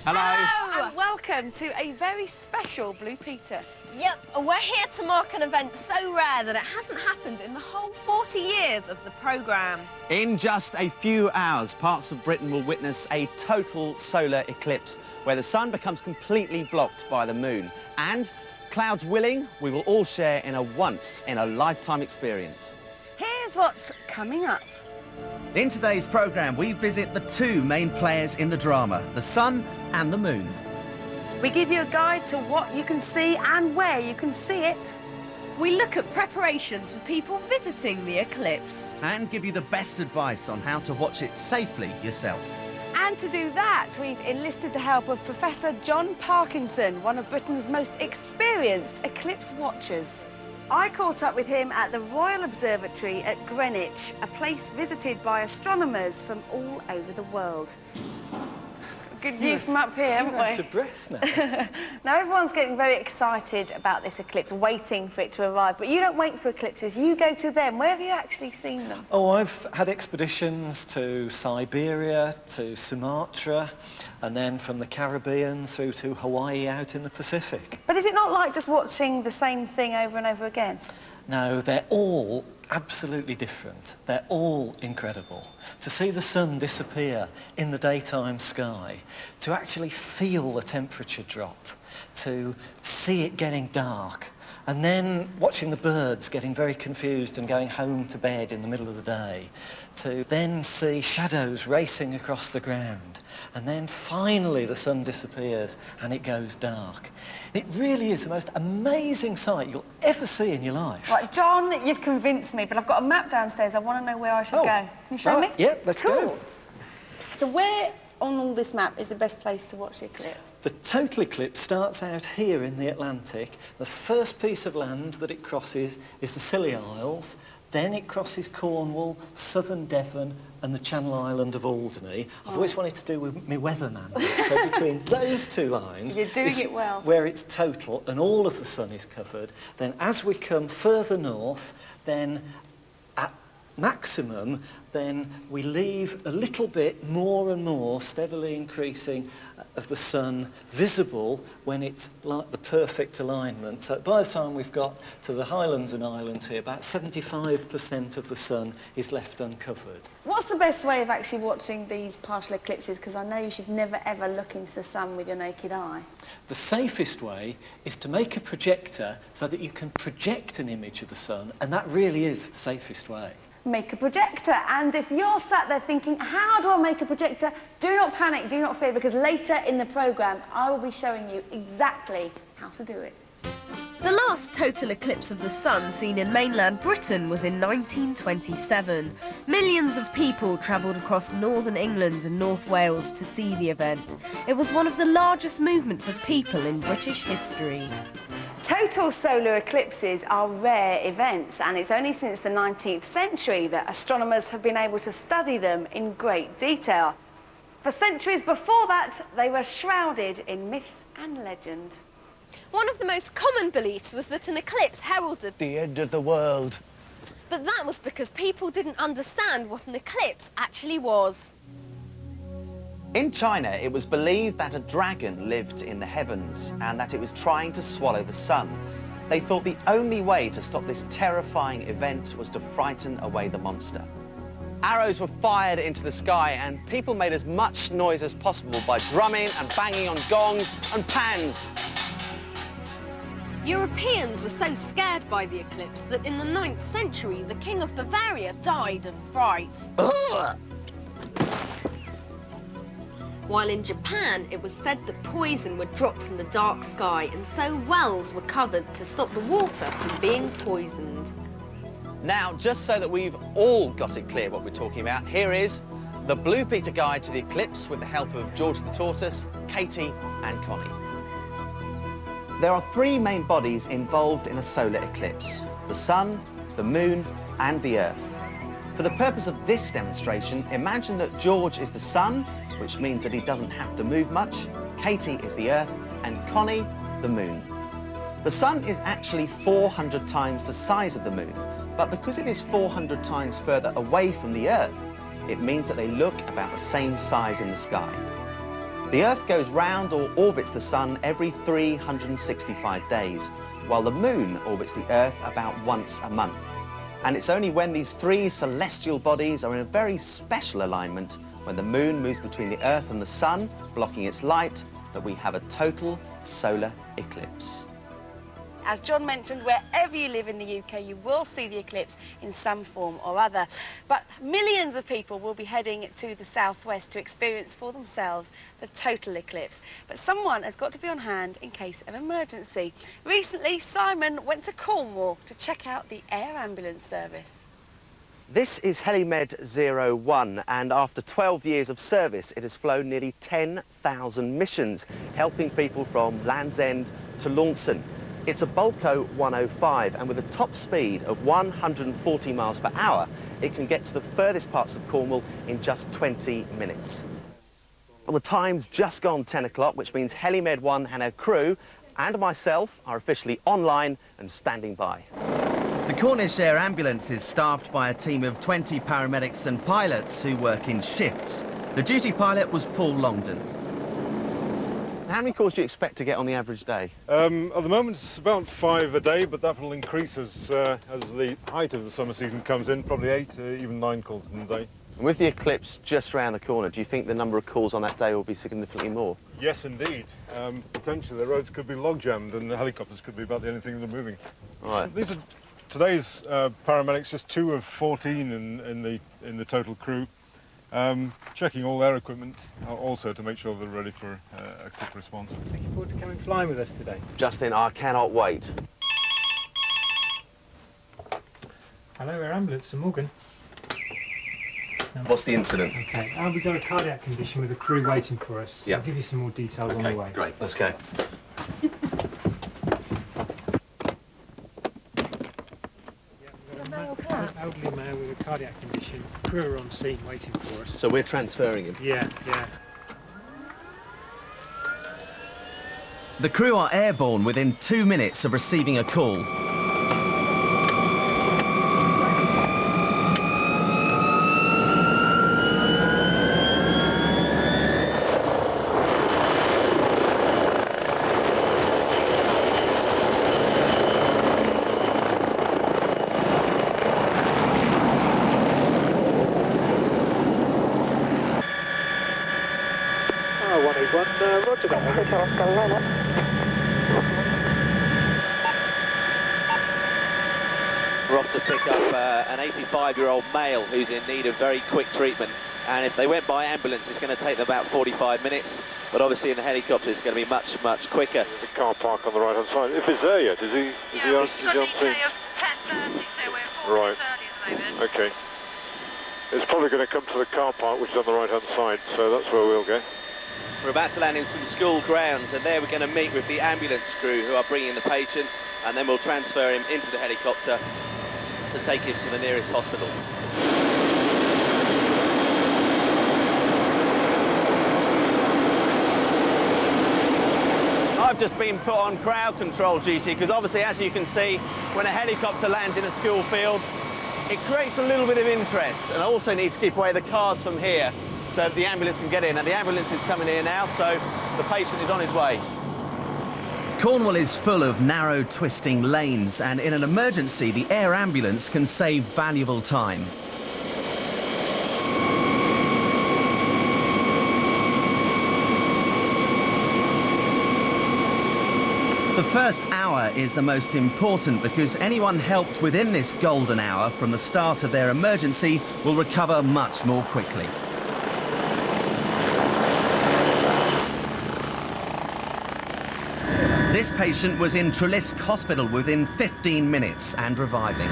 Hello. And welcome to a very special Blue Peter. Yep, we're here to mark an event so rare that it hasn't happened in the whole 40 years of the programme. In just a few hours, parts of Britain will witness a total solar eclipse where the sun becomes completely blocked by the moon. And, clouds willing, we will all share in a once-in-a-lifetime experience. Here's what's coming up. In today's programme, we visit the two main players in the drama, the sun and the moon. We give you a guide to what you can see and where you can see it. We look at preparations for people visiting the eclipse. And give you the best advice on how to watch it safely yourself. And to do that, we've enlisted the help of Professor John Parkinson, one of Britain's most experienced eclipse watchers. I caught up with him at the Royal Observatory at Greenwich, a place visited by astronomers from all over the world. Good view from up here, haven't we? You're out of breath now. Now everyone's getting very excited about this eclipse, waiting for it to arrive. But you don't wait for eclipses, you go to them. Where have you actually seen them? Oh, I've had expeditions to Siberia, to Sumatra, and then from the Caribbean through to Hawaii out in the Pacific. But is it not like just watching the same thing over and over again? No, they're all absolutely different. They're all incredible. To see the sun disappear in the daytime sky, to actually feel the temperature drop, to see it getting dark, and then watching the birds getting very confused and going home to bed in the middle of the day, to then see shadows racing across the ground, and then finally the sun disappears and it goes dark. It really is the most amazing sight you'll ever see in your life. Right, John, you've convinced me, but I've got a map downstairs. I want to know where I should go. Can you show me? Yeah, let's go. So where on all this map is the best place to watch the eclipse? The total eclipse starts out here in the Atlantic. The first piece of land that it crosses is the Scilly Isles. Then it crosses Cornwall, southern Devon, and the Channel Island of Alderney. I've always wanted to do with my weatherman. So between those two lines, you're doing it well, where it's total and all of the sun is covered. Then as we come further north, then at maximum, then we leave a little bit more and more steadily increasing of the sun visible when it's like the perfect alignment. So by the time we've got to the Highlands and Islands here, about 75% of the sun is left uncovered. What's the best way of actually watching these partial eclipses? Because I know you should never ever look into the sun with your naked eye. The safest way is to make a projector so that you can project an image of the sun, and that really is the safest way. Make a projector. And if you're sat there thinking, how do I make a projector? Do not panic, do not fear, because later in the programme I will be showing you exactly how to do it. The last total eclipse of the sun seen in mainland Britain was in 1927. Millions of people travelled across northern England and North Wales to see the event. It was one of the largest movements of people in British history. Total solar eclipses are rare events, and it's only since the 19th century that astronomers have been able to study them in great detail. For centuries before that, they were shrouded in myth and legend. One of the most common beliefs was that an eclipse heralded the end of the world. But that was because people didn't understand what an eclipse actually was. In China, it was believed that a dragon lived in the heavens and that it was trying to swallow the sun. They thought the only way to stop this terrifying event was to frighten away the monster. Arrows were fired into the sky and people made as much noise as possible by drumming and banging on gongs and pans. Europeans were so scared by the eclipse that in the 9th century, the King of Bavaria died of fright. Ugh. While in Japan, it was said that poison would drop from the dark sky, and so wells were covered to stop the water from being poisoned. Now, just so that we've all got it clear what we're talking about, here is the Blue Peter Guide to the Eclipse with the help of George the Tortoise, Katie and Connie. There are three main bodies involved in a solar eclipse: the sun, the moon and the earth. For the purpose of this demonstration, imagine that George is the sun, which means that he doesn't have to move much, Katie is the earth and Connie the moon. The sun is actually 400 times the size of the moon, but because it is 400 times further away from the earth, it means that they look about the same size in the sky. The Earth goes round or orbits the Sun every 365 days, while the Moon orbits the Earth about once a month. And it's only when these three celestial bodies are in a very special alignment, when the Moon moves between the Earth and the Sun, blocking its light, that we have a total solar eclipse. As John mentioned, wherever you live in the UK, you will see the eclipse in some form or other. But millions of people will be heading to the southwest to experience for themselves the total eclipse. But someone has got to be on hand in case of emergency. Recently, Simon went to Cornwall to check out the air ambulance service. This is HeliMed 01, and after 12 years of service, it has flown nearly 10,000 missions, helping people from Land's End to Launceston. It's a Bulco 105, and with a top speed of 140 miles per hour, it can get to the furthest parts of Cornwall in just 20 minutes. Well, the time's just gone 10 o'clock, which means HeliMed 1 and her crew and myself are officially online and standing by. The Cornish Air Ambulance is staffed by a team of 20 paramedics and pilots who work in shifts. The duty pilot was Paul Longdon. How many calls do you expect to get on the average day? At the moment it's about 5 a day, but that will increase as the height of the summer season comes in, probably 8, even 9 calls in a day. And with the eclipse just round the corner, do you think the number of calls on that day will be significantly more? Yes, indeed. Potentially the roads could be log jammed and the helicopters could be about the only thing that are moving. Right. These are today's paramedics, just 2 of 14 in the total crew. Checking all their equipment also to make sure they're ready for a quick response. Looking forward to coming flying with us today. Justin, I cannot wait. Hello, Air Ambulance, St Morgan. What's the incident? Okay, we've got a cardiac condition with a crew waiting for us. Yeah. I'll give you some more details on the way. Great, let's go. An elderly man with a cardiac condition. Crew are on scene waiting for us. So we're transferring him? Yeah. The crew are airborne within 2 minutes of receiving a call. Roger that. We're off to pick up an 85-year-old male who's in need of very quick treatment, and if they went by ambulance it's going to take them about 45 minutes, but obviously in the helicopter it's going to be much quicker. The car park on the right hand side. If it's there yet, is he on scene? 10:30, so we're 4 Right. minutes early at the moment. Okay. It's probably going to come to the car park, which is on the right hand side, so that's where we'll go. We're about to land in some school grounds, and there we're going to meet with the ambulance crew who are bringing the patient, and then we'll transfer him into the helicopter to take him to the nearest hospital. I've just been put on crowd control duty because obviously, as you can see, when a helicopter lands in a school field, it creates a little bit of interest, and I also need to keep away the cars from here so the ambulance can get in, and the ambulance is coming here now, so the patient is on his way. Cornwall is full of narrow, twisting lanes, and in an emergency, the air ambulance can save valuable time. The first hour is the most important because anyone helped within this golden hour from the start of their emergency will recover much more quickly. This patient was in Treliske Hospital within 15 minutes and reviving.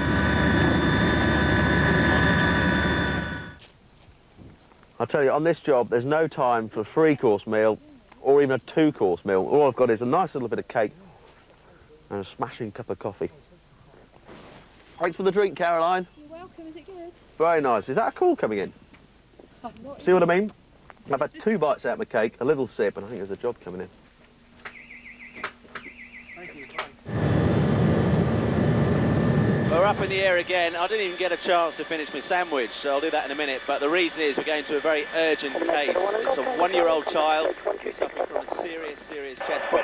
I tell you, on this job, there's no time for a 3-course meal or even a 2-course meal. All I've got is a nice little bit of cake and a smashing cup of coffee. Thanks for the drink, Caroline. You're welcome, is it good? Very nice. Is that a call coming in? See what I mean? I've had 2 bites out of my cake, a little sip, and I think there's a job coming in. We're up in the air again. I didn't even get a chance to finish my sandwich, so I'll do that in a minute. But the reason is we're going to a very urgent case. It's a one-year-old child who's suffering from a serious chest pain.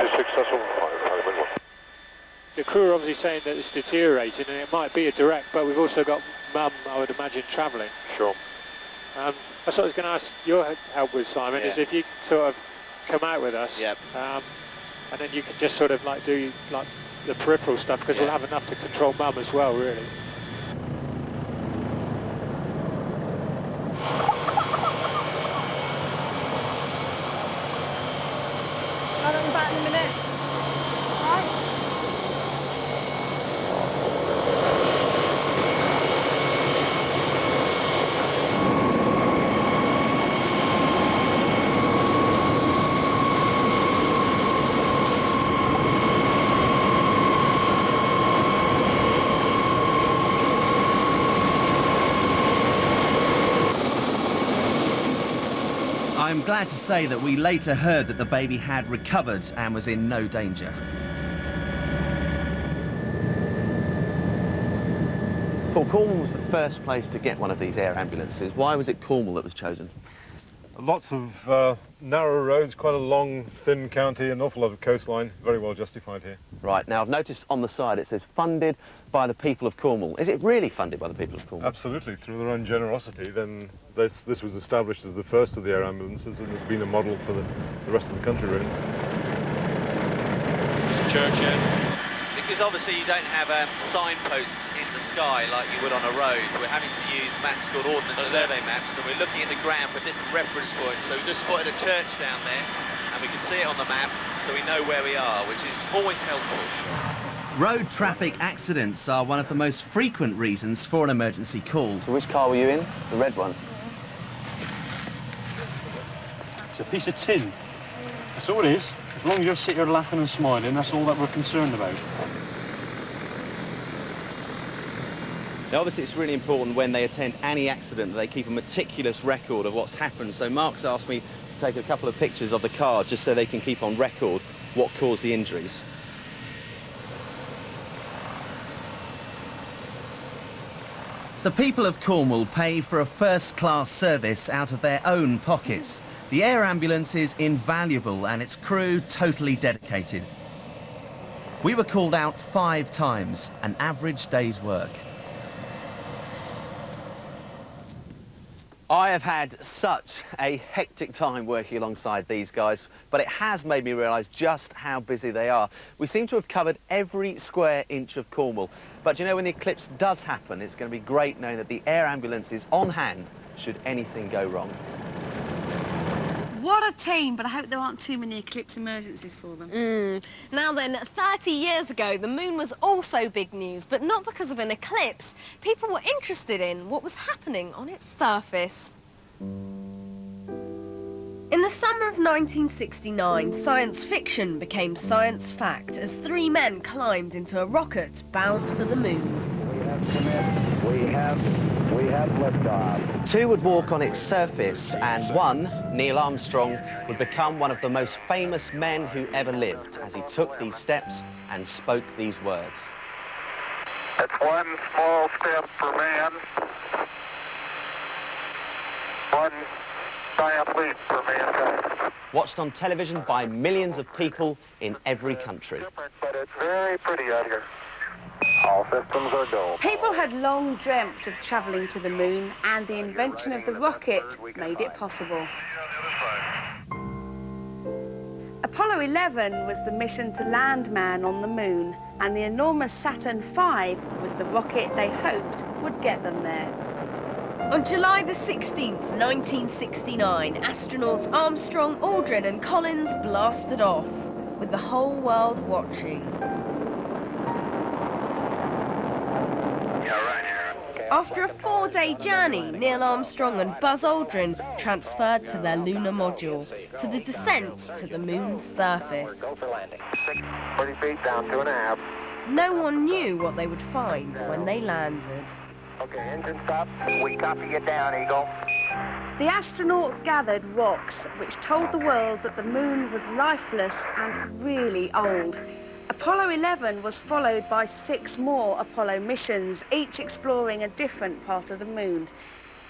The crew are obviously saying that it's deteriorating, and it might be a direct, but we've also got Mum, I would imagine, travelling. Sure. That's what I was going to ask your help with, Simon, is if you sort of come out with us, and then you can just sort of like do like the peripheral stuff, because we'll have enough to control Mum as well, really. I'll be back in a minute. All right. I'm glad to say that we later heard that the baby had recovered and was in no danger. Paul, Cornwall was the first place to get one of these air ambulances. Why was it Cornwall that was chosen? Lots of narrow roads, quite a long, thin county, an awful lot of coastline, very well justified here. Right, now I've noticed on the side it says funded by the people of Cornwall. Is it really funded by the people of Cornwall? Absolutely, through their own generosity. Then this was established as the first of the air ambulances and has been a model for the rest of the country, really. Church end. Because obviously you don't have signposts in the sky like you would on a road. We're having to use maps called Ordnance Survey maps, so we're looking at the ground for different reference points. So we just spotted a church down there, and we can see it on the map, so we know where we are, which is always helpful. Road traffic accidents are one of the most frequent reasons for an emergency call. So which car were you in? The red one? It's a piece of tin. That's all it is. As long as you sit here laughing and smiling, that's all that we're concerned about. Now, obviously, it's really important when they attend any accident that they keep a meticulous record of what's happened. So Mark's asked me to take a couple of pictures of the car just so they can keep on record what caused the injuries. The people of Cornwall pay for a first-class service out of their own pockets. The air ambulance is invaluable and its crew totally dedicated. We were called out 5 times, an average day's work. I have had such a hectic time working alongside these guys, but it has made me realise just how busy they are. We seem to have covered every square inch of Cornwall, but you know, when the eclipse does happen, it's going to be great knowing that the air ambulance is on hand should anything go wrong. What a team, but I hope there aren't too many eclipse emergencies for them. Now then, 30 years ago, the moon was also big news, but not because of an eclipse. People were interested in what was happening on its surface. In the summer of 1969, science fiction became science fact as 3 men climbed into a rocket bound for the moon. We have liftoff. 2 would walk on its surface, and 1, Neil Armstrong, would become one of the most famous men who ever lived as he took these steps and spoke these words. It's one small step for man, one giant leap for mankind. Watched on television by millions of people in every country. But it's very pretty out here. All systems are go. People had long dreamt of travelling to the moon, and the invention of the rocket made it possible. Apollo 11 was the mission to land man on the moon, and the enormous Saturn V was the rocket they hoped would get them there. On July the 16th, 1969, astronauts Armstrong, Aldrin and Collins blasted off, with the whole world watching. After a 4-day journey, Neil Armstrong and Buzz Aldrin transferred to their lunar module for the descent to the moon's surface. 30 feet down, 2.5. No one knew what they would find when they landed. Okay, engine stop. We copy you down, Eagle. The astronauts gathered rocks which told the world that the moon was lifeless and really old. Apollo 11 was followed by 6 more Apollo missions, each exploring a different part of the moon.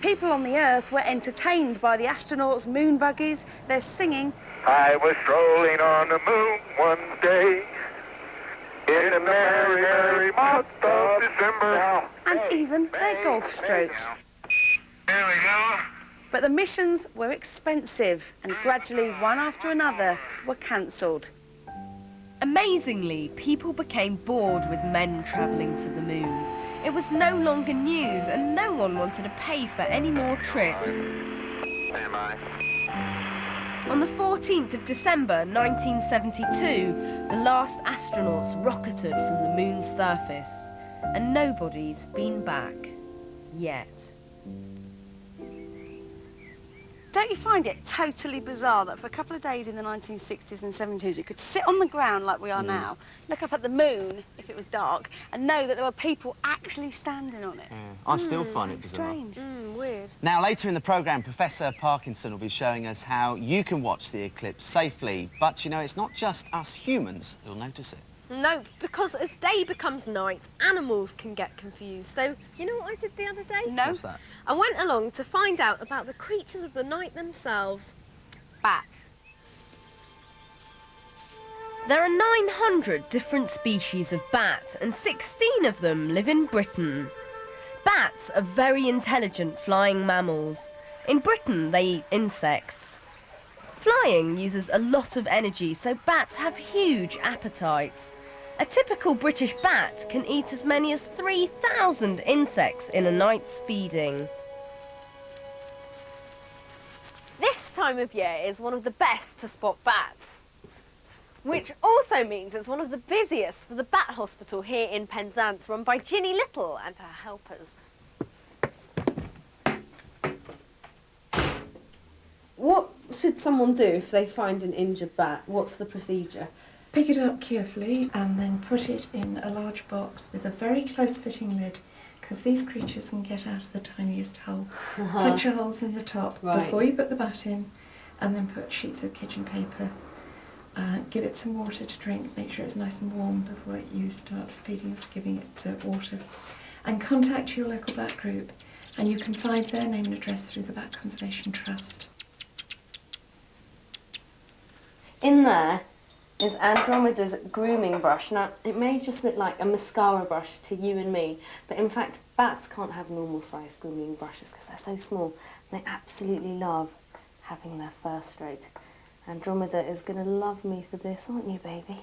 People on the Earth were entertained by the astronauts' moon buggies, their singing. I was strolling on the moon one day in a merry, merry month of December. And even their golf strokes. There we go. But the missions were expensive, and gradually, one after another, were cancelled. Amazingly, people became bored with men travelling to the moon. It was no longer news, and no one wanted to pay for any more trips. Stand by. On the 14th of December 1972, the last astronauts rocketed from the moon's surface, and nobody's been back yet. Don't you find it totally bizarre that for a couple of days in the 1960s and 70s you could sit on the ground like we are now, look up at the moon if it was dark, and know that there were people actually standing on it? I still find it bizarre. Strange. Weird. Now, later in the programme, Professor Parkinson will be showing us how you can watch the eclipse safely. But, you know, it's not just us humans who'll notice it. No, because as day becomes night, animals can get confused. So, you know what I did the other day? No. What's that? I went along to find out about the creatures of the night themselves. Bats. There are 900 different species of bats, and 16 of them live in Britain. Bats are very intelligent flying mammals. In Britain, they eat insects. Flying uses a lot of energy, so bats have huge appetites. A typical British bat can eat as many as 3,000 insects in a night's feeding. This time of year is one of the best to spot bats, which also means it's one of the busiest for the Bat Hospital here in Penzance, run by Ginny Little and her helpers. What should someone do if they find an injured bat? What's the procedure? Pick it up carefully and then put it in a large box with a very close-fitting lid, because these creatures can get out of the tiniest hole. Punch your holes in the top before you put the bat in, and then put sheets of kitchen paper. Give it some water to drink, make sure it's nice and warm before you start feeding or giving it water. And contact your local bat group, and you can find their name and address through the Bat Conservation Trust. In there is Andromeda's grooming brush. Now, it may just look like a mascara brush to you and me, but in fact, bats can't have normal-sized grooming brushes because they're so small. They absolutely love having their fur straight. Andromeda is going to love me for this, aren't you, baby?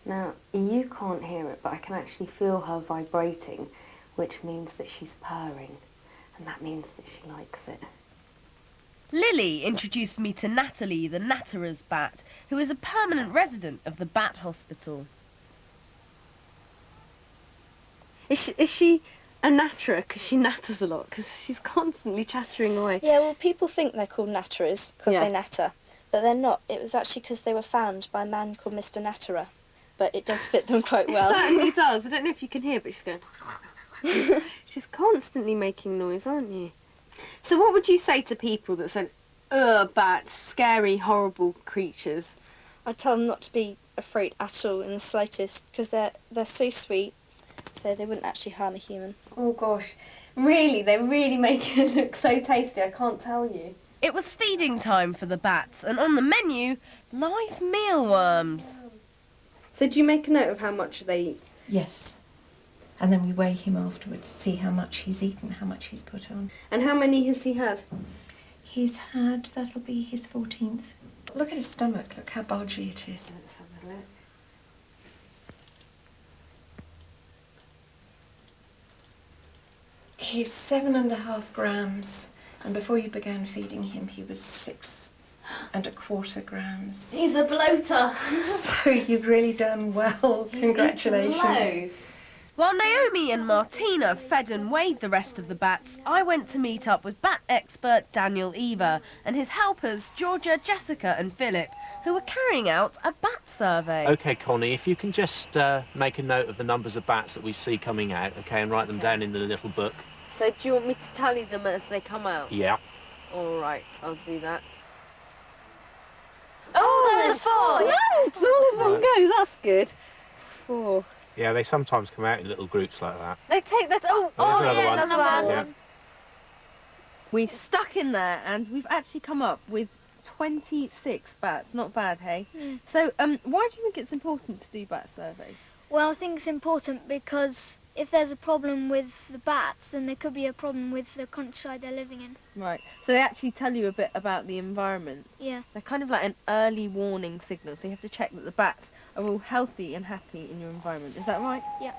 Now, you can't hear it, but I can actually feel her vibrating, which means that she's purring, and that means that she likes it. Lily introduced me to Natalie, the natterer's bat, who is a permanent resident of the Bat Hospital. Is she a natterer because she natters a lot? Because she's constantly chattering away. Yeah, well, people think they're called natterers because they natter, but they're not. It was actually because they were found by a man called Mr. Natterer, but it does fit them quite well. It certainly does. I don't know if you can hear, but she's going... She's constantly making noise, aren't you? So what would you say to people that said, ugh, bats, scary, horrible creatures? I'd tell them not to be afraid at all in the slightest, because they're so sweet, so they wouldn't actually harm a human. Oh gosh, really, they really make it look so tasty, I can't tell you. It was feeding time for the bats, and on the menu, live mealworms. So do you make a note of how much they eat? Yes. And then we weigh him afterwards to see how much he's eaten, how much he's put on. And how many has he had? He's had, that'll be his 14th. Look at his stomach, look how bulgy it is. Let's have a look. He's 7.5 grams, and before you began feeding him, he was 6.25 grams. He's a bloater. So you've really done well. Congratulations. While Naomi and Martina fed and weighed the rest of the bats, I went to meet up with bat expert Daniel Eva and his helpers Georgia, Jessica and Philip, who were carrying out a bat survey. OK, Connie, if you can just make a note of the numbers of bats that we see coming out, OK, and write them down in the little book. So do you want me to tally them as they come out? Yeah. All right, I'll do that. Oh, there's 4. No, it's all in one go. That's good. 4. Yeah, they sometimes come out in little groups like that. They take that. Oh, There's another yeah, one. another Yeah. one. We stuck in there and we've actually come up with 26 bats. Not bad, hey? Mm. So, why do you think it's important to do bat surveys? Well, I think it's important because if there's a problem with the bats, then there could be a problem with the countryside they're living in. Right. So they actually tell you a bit about the environment. Yeah. They're kind of like an early warning signal, so you have to check that the bats are all healthy and happy in your environment. Is that right? Yeah.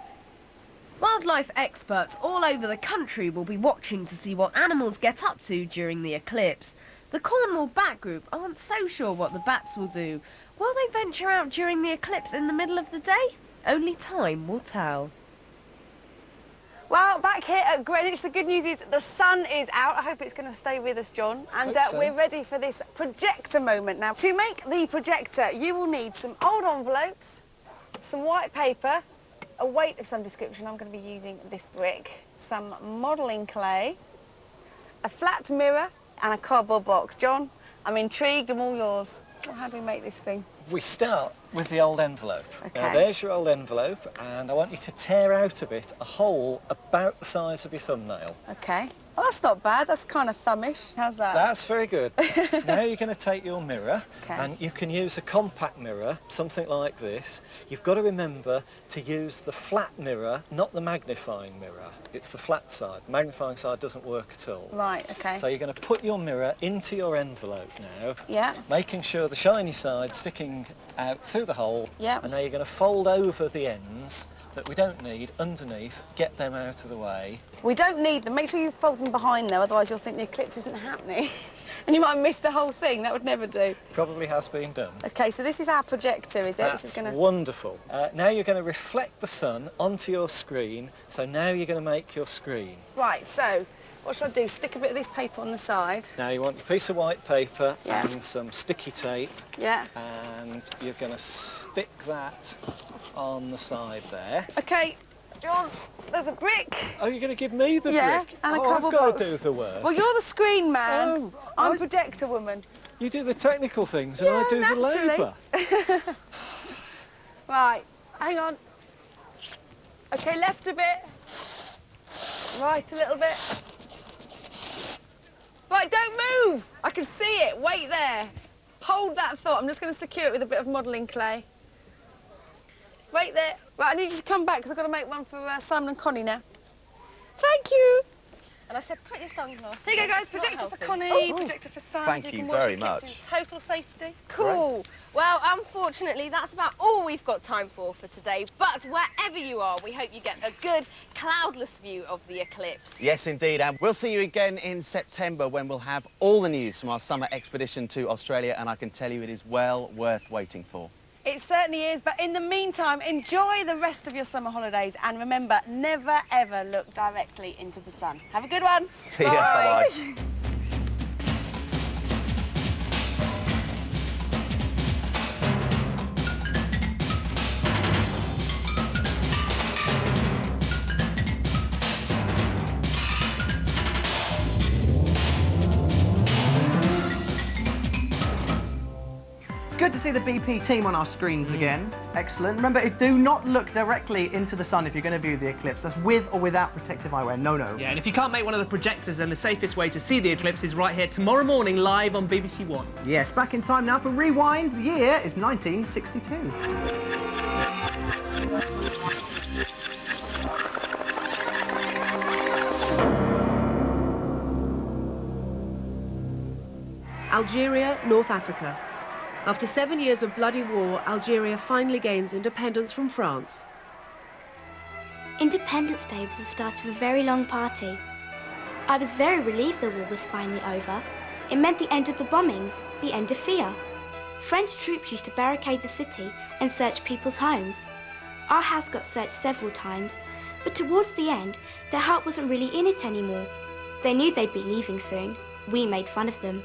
Wildlife experts all over the country will be watching to see what animals get up to during the eclipse. The Cornwall Bat Group aren't so sure what the bats will do. Will they venture out during the eclipse in the middle of the day? Only time will tell. Well, back here at Greenwich, the good news is the sun is out. I hope it's going to stay with us, John. And we're ready for this projector moment now. To make the projector, you will need some old envelopes, some white paper, a weight of some description. I'm going to be using this brick, some modelling clay, a flat mirror and a cardboard box. John, I'm intrigued. I'm all yours. Well, how do we make this thing? We start with the old envelope. Okay. Now there's your old envelope, and I want you to tear out of it a hole about the size of your thumbnail. Okay. Well, that's not bad. That's kind of thumbish. How's that? That's very good. Now you're going to take your mirror, Okay. and you can use a compact mirror, something like this. You've got to remember to use the flat mirror, not the magnifying mirror. It's the flat side. The magnifying side doesn't work at all. Right, okay. So you're going to put your mirror into your envelope now, Yeah. making sure the shiny side sticking out through the hole. Yeah. And now you're going to fold over the ends that we don't need underneath, get them out of the way. We don't need them. Make sure you fold them behind though, otherwise you'll think the eclipse isn't happening. And you might miss the whole thing. That would never do. Probably has been done. Okay, so this is our projector, is it? That's This is gonna... wonderful. Now you're going to reflect the sun onto your screen, so now you're going to make your screen. Right, so what should I do? Stick a bit of this paper on the side. Now you want a piece of white paper Yeah. and some sticky tape. Yeah. And you're going to stick that on the side there. Okay, John, there's a brick. Oh, you're going to give me the Yeah, brick? and a I've cardboard got box. to do the work. Well, you're the screen man. Oh, I'm projector woman. You do the technical things and I do the labour. Right, hang on. Okay, left a bit. Right, a little bit. Right, don't move. I can see it. Wait there. Hold that thought. I'm just going to secure it with a bit of modelling clay. Wait there. Right, I need you to come back because I've got to make one for Simon and Connie now. Thank you. And I said, put your sunglasses. Here you go, guys. It's not Projector for healthy. Connie, projector for Simon. Thank so you can watch very Eclipse much. in total safety. Cool. Well, unfortunately, that's about all we've got time for today. But wherever you are, we hope you get a good cloudless view of the eclipse. Yes, indeed, and we'll see you again in September when we'll have all the news from our summer expedition to Australia, and I can tell you it is well worth waiting for. It certainly is, but in the meantime, enjoy the rest of your summer holidays and remember, never ever look directly into the sun. Have a good one. See ya, bye-bye. Good to see the BP team on our screens again. Excellent. Remember, do not look directly into the sun if you're going to view the eclipse. That's with or without protective eyewear. No, no. Yeah, and if you can't make one of the projectors, then the safest way to see the eclipse is right here tomorrow morning live on BBC One. Yes, back in time now for Rewind. The year is 1962. Algeria, North Africa. After 7 years of bloody war, Algeria finally gains independence from France. Independence Day was the start of a very long party. I was very relieved the war was finally over. It meant the end of the bombings, the end of fear. French troops used to barricade the city and search people's homes. Our house got searched several times, but towards the end, their heart wasn't really in it anymore. They knew they'd be leaving soon. We made fun of them.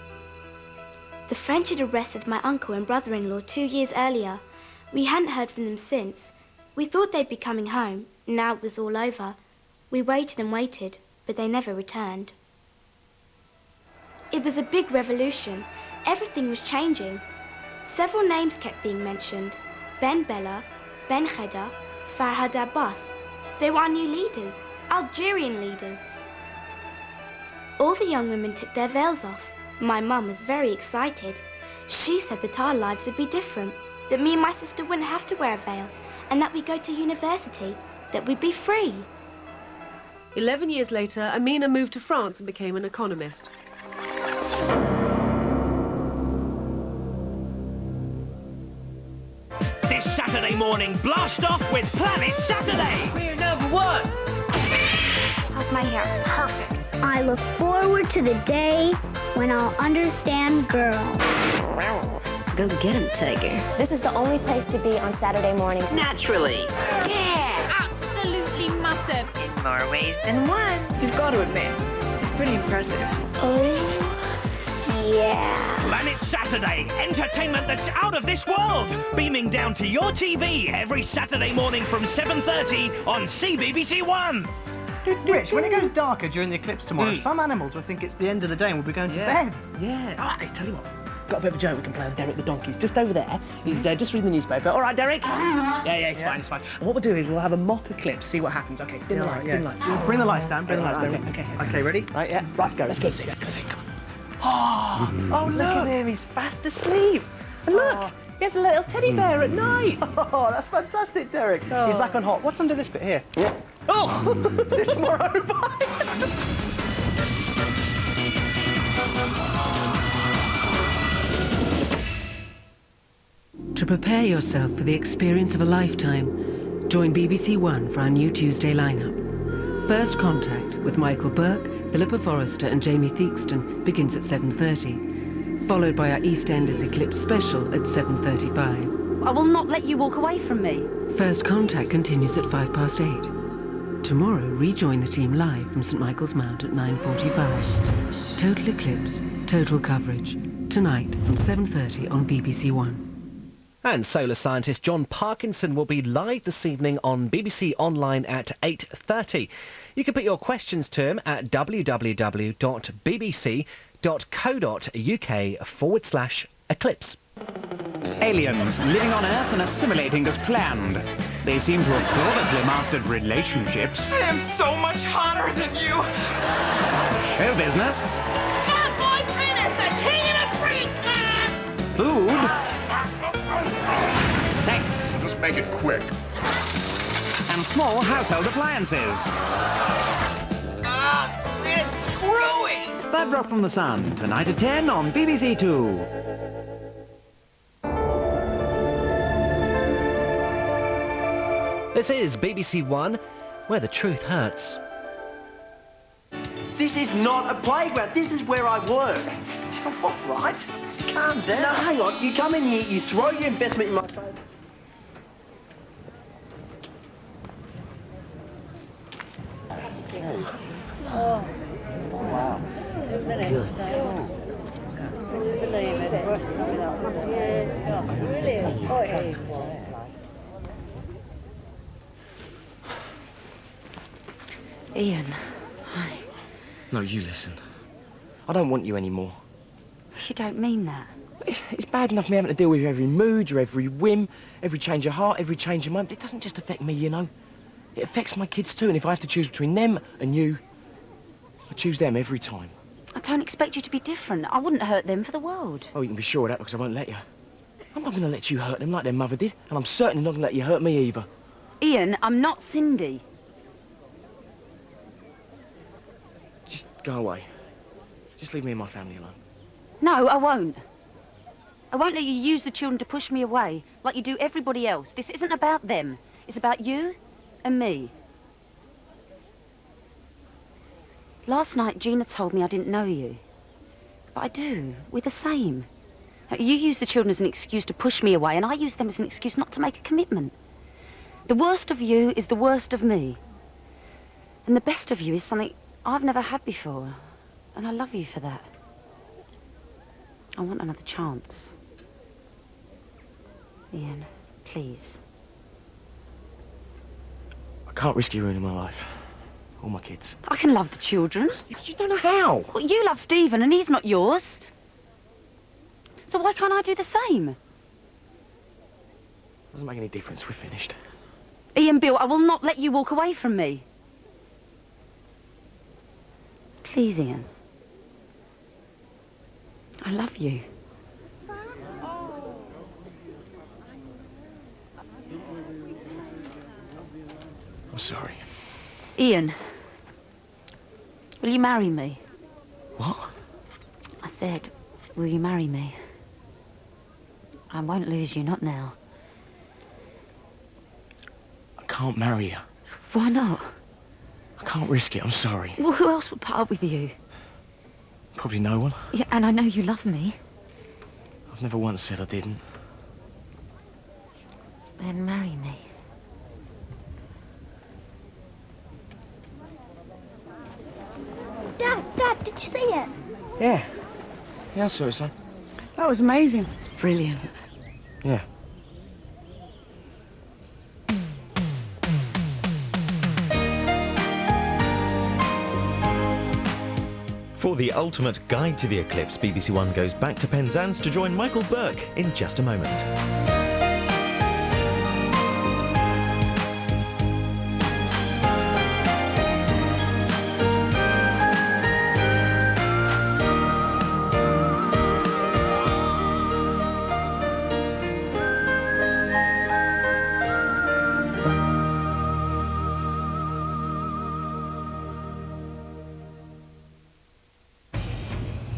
The French had arrested my uncle and brother-in-law 2 years earlier. We hadn't heard from them since. We thought they'd be coming home. Now it was all over. We waited and waited, but they never returned. It was a big revolution. Everything was changing. Several names kept being mentioned. Ben Bella, Ben Khedda, Farhad Abbas. They were our new leaders, Algerian leaders. All the young women took their veils off. My mum was very excited. She said that our lives would be different, that me and my sister wouldn't have to wear a veil, and that we'd go to university, that we'd be free. 11 years later, Amina moved to France and became an economist. This Saturday morning, blast off with Planet Saturday! We're #1! How's my hair? Perfect. I look forward to the day when I'll understand girls. Go get him, Tiger. This is the only place to be on Saturday mornings. Naturally. Yeah! Absolutely massive. In more ways than one. You've got to admit, it's pretty impressive. Oh, yeah. Planet Saturday, entertainment that's out of this world. Beaming down to your TV every Saturday morning from 7:30 on CBBC One. Rich, when it goes darker during the eclipse tomorrow, some animals will think it's the end of the day and we'll be going to bed. Yeah. All right, tell you what. Got a bit of a joke we can play with Derek the donkey. He's just over there. He's just reading the newspaper. All right, Derek? Yeah, it's fine, it's fine. And what we'll do is we'll have a mock eclipse, see what happens. Okay, dim the lights, dim the lights. Bring the lights down, bring the lights down. Okay, ready? Right, yeah. Right, let's go see, come on. Oh, look at him, he's fast asleep. And look, he has a little teddy bear at night. Oh, that's fantastic, Derek. He's back on hot. What's under this bit here? Yeah. Oh, see you tomorrow. Bye. To prepare yourself for the experience of a lifetime, join BBC One for our new Tuesday lineup. First Contact with Michael Burke, Philippa Forrester and Jamie Theakston begins at 7:30, followed by our EastEnders Eclipse special at 7:35. I will not let you walk away from me. First Contact continues at 8:05. Tomorrow, rejoin the team live from St Michael's Mount at 9:45. Total Eclipse, total coverage. Tonight from 7:30 on BBC One. And solar scientist John Parkinson will be live this evening on BBC Online at 8:30. You can put your questions to him at www.bbc.co.uk/eclipse. Aliens living on Earth and assimilating as planned. They seem to have flawlessly mastered relationships. I am so much hotter than you! Show business. Cowboy Finish, the king of the freaks! Food. Sex. Just make it quick. And small household appliances. It's screwy! That Drop from the Sun, tonight at 10 on BBC Two. This is BBC One, where the truth hurts. This is not a playground. This is where I work. All right, calm down. No, hang on. You come in here, you throw your investment in my face. Oh, wow. 2 minutes. Would you believe it? First coming up. Yeah, brilliant. Oh, it is. Ian. No, you listen. I don't want you anymore. You don't mean that. It's bad enough me having to deal with your every mood, your every whim, every change of heart, every change of mind, but it doesn't just affect me, you know. It affects my kids too, and if I have to choose between them and you, I choose them every time. I don't expect you to be different. I wouldn't hurt them for the world. Oh, you can be sure of that because I won't let you. I'm not going to let you hurt them like their mother did, and I'm certainly not going to let you hurt me either. Ian, I'm not Cindy. Just go away. Just leave me and my family alone. No, I won't. I won't let you use the children to push me away, like you do everybody else. This isn't about them. It's about you and me. Last night, Gina told me I didn't know you. But I do. We're the same. Now, you use the children as an excuse to push me away, and I use them as an excuse not to make a commitment. The worst of you is the worst of me. And the best of you is something I've never had before. And I love you for that. I want another chance. Ian, please. I can't risk you ruining my life. Or my kids. I can love the children. You don't know how. Well, you love Stephen and he's not yours. So why can't I do the same? Doesn't make any difference, we're finished. Ian, Bill, I will not let you walk away from me. Please, Ian. I love you. I'm sorry. Ian, will you marry me? What? I said, will you marry me? I won't lose you, not now. I can't marry you. Why not? I can't risk it, I'm sorry. Well, who else would put up with you? Probably no one. Yeah, and I know you love me. I've never once said I didn't. Then marry me. Dad, did you see it? Yeah. Yeah, I saw it, son. That was amazing. It's brilliant. Yeah. For the ultimate guide to the eclipse, BBC One goes back to Penzance to join Michael Burke in just a moment.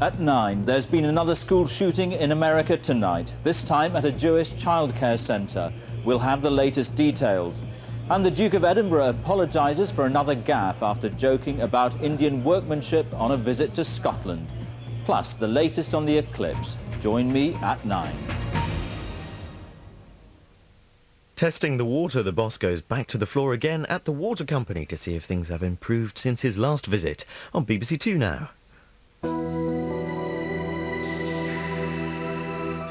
At 9, there's been another school shooting in America tonight, this time at a Jewish childcare centre. We'll have the latest details. And the Duke of Edinburgh apologises for another gaffe after joking about Indian workmanship on a visit to Scotland. Plus, the latest on the eclipse. Join me at 9. Testing the water, the boss goes back to the floor again at the water company to see if things have improved since his last visit on BBC Two now.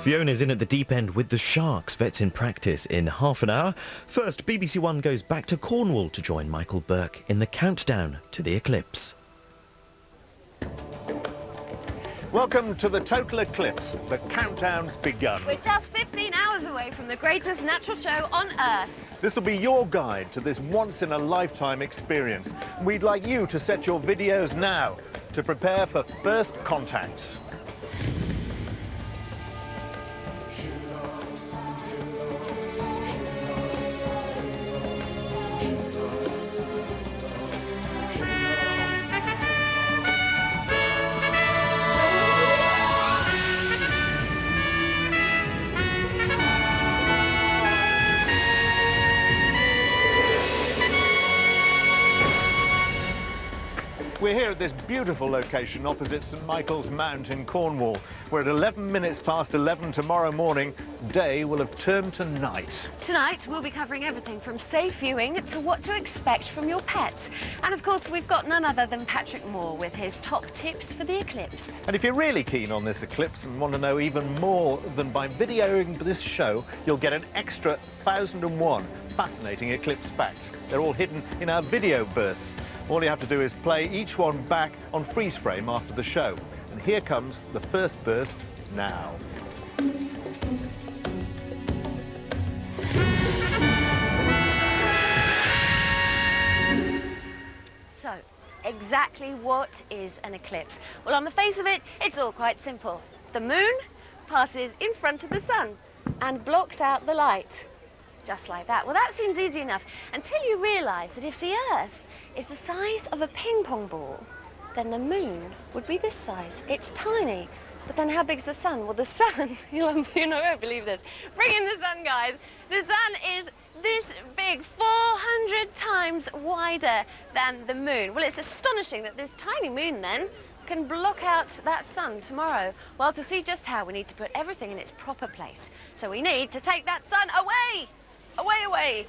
Fiona's in at the deep end with the Sharks. Vets in practice in half an hour. First, BBC One goes back to Cornwall to join Michael Burke in the countdown to the eclipse. Welcome to the total eclipse. The countdown's begun. We're just 15 hours away from the greatest natural show on Earth. This will be your guide to this once-in-a-lifetime experience. We'd like you to set your videos now to prepare for first contacts. We're here at this beautiful location opposite St Michael's Mount in Cornwall, where at 11 minutes past 11 tomorrow morning, day will have turned to night. Tonight, we'll be covering everything from safe viewing to what to expect from your pets. And of course, we've got none other than Patrick Moore with his top tips for the eclipse. And if you're really keen on this eclipse and want to know even more than by videoing this show, you'll get an extra 1001 fascinating eclipse facts. They're all hidden in our video bursts. All you have to do is play each one back on freeze frame after the show. And here comes the first burst now. So, exactly what is an eclipse? Well, on the face of it, it's all quite simple. The moon passes in front of the sun and blocks out the light. Just like that. Well, that seems easy enough until you realise that if the Earth is the size of a ping pong ball, then the moon would be this size. It's tiny. But then how big's the sun? Well, the sun, you won't believe this. Bring in the sun, guys. The sun is this big, 400 times wider than the moon. Well, it's astonishing that this tiny moon then can block out that sun tomorrow. Well, to see just how, we need to put everything in its proper place. So we need to take that sun away. Away, away.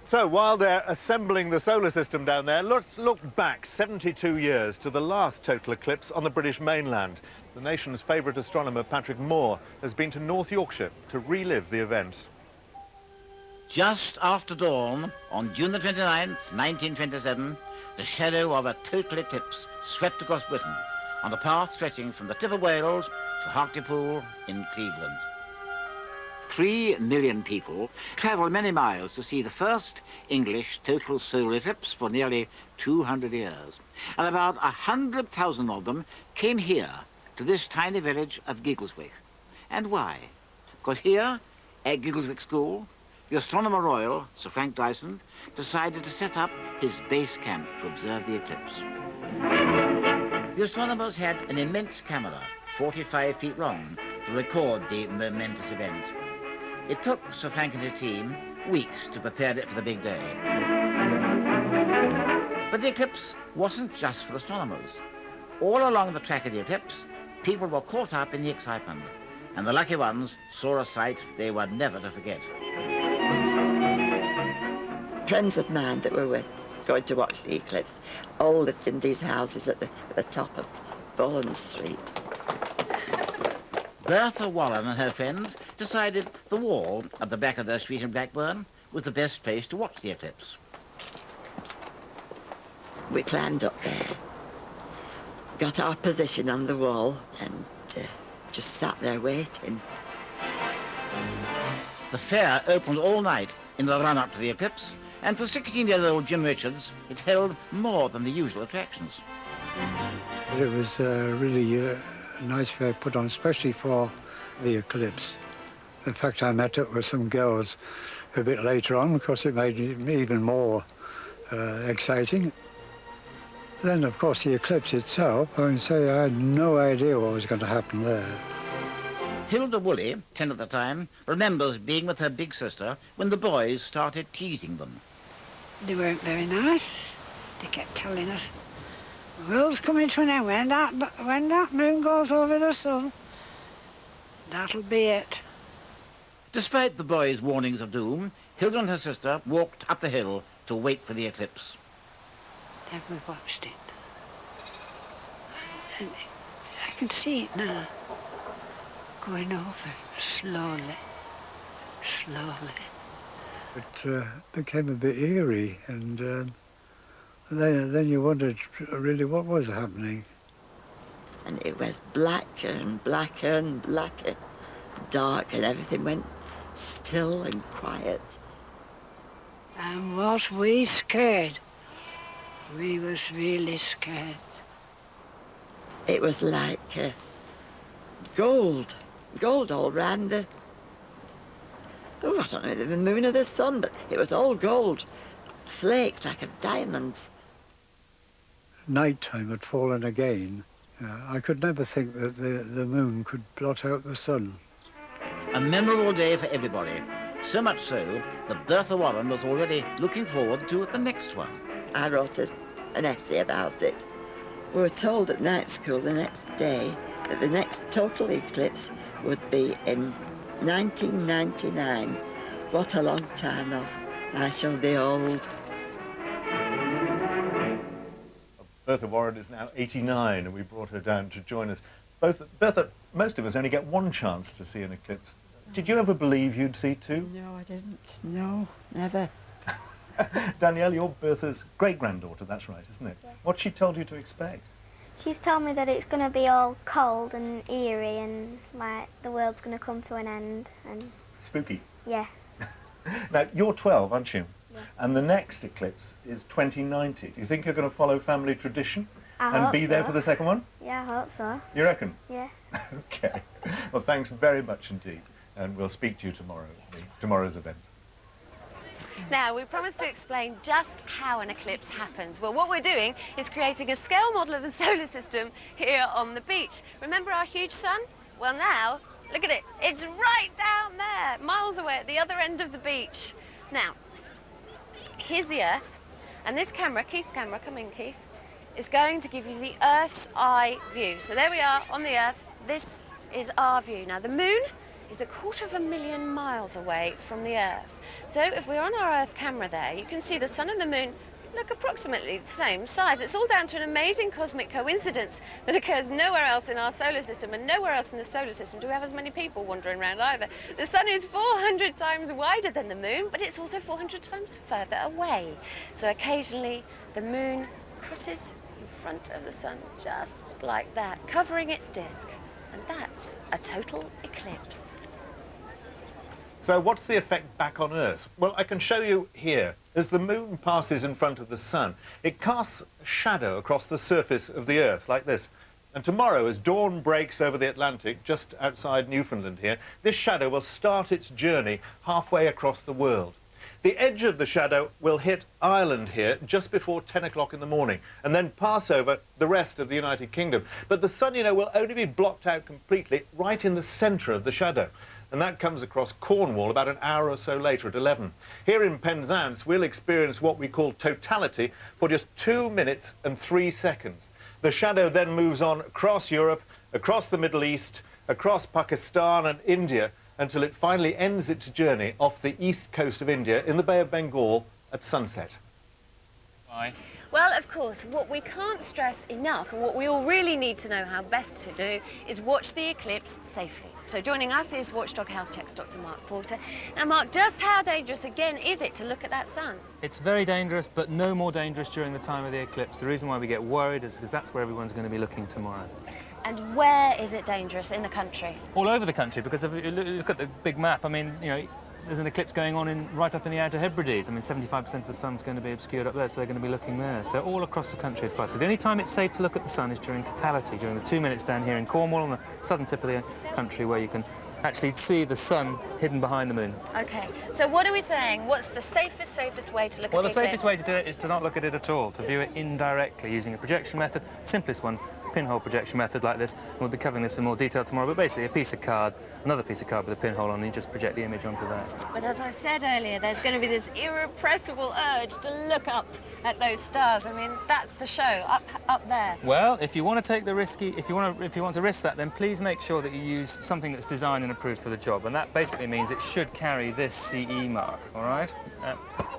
So while they're assembling the solar system down there, let's look back 72 years to the last total eclipse on the British mainland. The nation's favourite astronomer, Patrick Moore, has been to North Yorkshire to relive the event. Just after dawn, on June the 29th, 1927, the shadow of a total eclipse swept across Britain. on the path stretching from the tip of Wales to Hartlepool in Cleveland. 3 million people travelled many miles to see the first English total solar eclipse for nearly 200 years. And about 100,000 of them came here to this tiny village of Giggleswick. And why? Because here, at Giggleswick School, the Astronomer Royal, Sir Frank Dyson, decided to set up his base camp to observe the eclipse. The astronomers had an immense camera, 45 feet long, to record the momentous event. It took Sir Frank and his team weeks to prepare it for the big day. But the eclipse wasn't just for astronomers. All along the track of the eclipse, people were caught up in the excitement, and the lucky ones saw a sight they were never to forget. Friends of mine that were going to watch the eclipse all lived in these houses at the top of Bourne Street. Bertha Wallen and her friends decided the wall at the back of their street in Blackburn was the best place to watch the eclipse. We climbed up there, got our position on the wall, and just sat there waiting. The fair opened all night in the run-up to the eclipse, and for 16-year-old Jim Richards, it held more than the usual attractions. It was really a nice fair put on, especially for the eclipse. In fact, I met up with some girls a bit later on because it made it even more exciting. Then, of course, the eclipse itself, I would say I had no idea what was going to happen there. Hilda Woolley, 10 at the time, remembers being with her big sister when the boys started teasing them. They weren't very nice. They kept telling us, the world's coming to an end. When that moon goes over the sun, that'll be it. Despite the boys' warnings of doom, Hilda and her sister walked up the hill to wait for the eclipse. Then we watched it. And I can see it now, going over slowly, slowly. It became a bit eerie, and then you wondered really what was happening. And it was blacker and blacker and blacker, dark, and everything went still and quiet. And was we scared? We was really scared. It was like gold all round the... Oh, I don't know, the moon or the sun, but it was all gold. Flakes like of diamonds. Nighttime had fallen again. I could never think that the moon could blot out the sun. A memorable day for everybody. So much so that Bertha Warren was already looking forward to the next one. I wrote an essay about it. We were told at night school the next day that the next total eclipse would be in 1999. What a long time off. I shall be old. Bertha Warren is now 89, and we brought her down to join us. Bertha, most of us only get one chance to see an eclipse. Did you ever believe you'd see two? No, I didn't. No, never. Danielle, you're Bertha's great-granddaughter, that's right, isn't it? Yeah. What's she told you to expect? She's told me that it's going to be all cold and eerie and like the world's going to come to an end. And spooky? Yeah. Now, you're 12, aren't you? Yes. And the next eclipse is 2090. Do you think you're going to follow family tradition I and hope be there so. for the second one? Yeah, I hope so. You reckon? Yeah. Okay. Well, thanks very much indeed. And we'll speak to you tomorrow, tomorrow's event. Now, we promised to explain just how an eclipse happens. Well, what we're doing is creating a scale model of the solar system here on the beach. Remember our huge sun? Well, now, look at it. It's right down there, miles away at the other end of the beach. Now, here's the Earth, and this camera, Keith's camera, come in, Keith, is going to give you the Earth's eye view. So there we are on the Earth. This is our view. Now, the moon is 250,000 miles away from the Earth. So if we're on our Earth camera there, you can see the sun and the moon look approximately the same size. It's all down to an amazing cosmic coincidence that occurs nowhere else in our solar system, and nowhere else in the solar system do we have as many people wandering around either. The sun is 400 times wider than the moon, but it's also 400 times further away. So occasionally the moon crosses in front of the sun, just like that, covering its disk. And that's a total eclipse. So what's the effect back on Earth? Well, I can show you here. As the moon passes in front of the sun, it casts a shadow across the surface of the Earth, like this. And tomorrow, as dawn breaks over the Atlantic, just outside Newfoundland here, this shadow will start its journey halfway across the world. The edge of the shadow will hit Ireland here just before 10 o'clock in the morning, and then pass over the rest of the United Kingdom. But the sun, you know, will only be blocked out completely right in the centre of the shadow. And that comes across Cornwall about an hour or so later at 11. Here in Penzance, we'll experience what we call totality for just 2 minutes and 3 seconds. The shadow then moves on across Europe, across the Middle East, across Pakistan and India, until it finally ends its journey off the east coast of India in the Bay of Bengal at sunset. Bye. Well, of course, what we can't stress enough, and what we all really need to know how best to do, is watch the eclipse safely. So joining us is Watchdog Health Check's Dr. Mark Porter. Now, Mark, just how dangerous, again, is it to look at that sun? It's very dangerous, but no more dangerous during the time of the eclipse. The reason why we get worried is because that's where everyone's going to be looking tomorrow. And where is it dangerous in the country? All over the country, because if you look at the big map, I mean, you know, there's an eclipse going on right up in the Outer Hebrides. I mean, 75% of the sun's going to be obscured up there, so they're going to be looking there. So all across the country, advice. So the only time it's safe to look at the sun is during totality, during the 2 minutes down here in Cornwall on the southern tip of the country, where you can actually see the sun hidden behind the moon. Okay, so what are we saying? What's the safest way to look at the eclipse? Well, the safest way to do it is to not look at it at all, to view it indirectly using a projection method, simplest one, pinhole projection method like this. And we'll be covering this in more detail tomorrow, but basically a piece of card, another piece of card with a pinhole on, and you just project the image onto that. But as I said earlier, there's going to be this irrepressible urge to look up at those stars. I mean, that's the show, up there. Well, if you want to take the risky, if you want to risk that, then please make sure that you use something that's designed and approved for the job, and that basically means it should carry this CE mark, all right?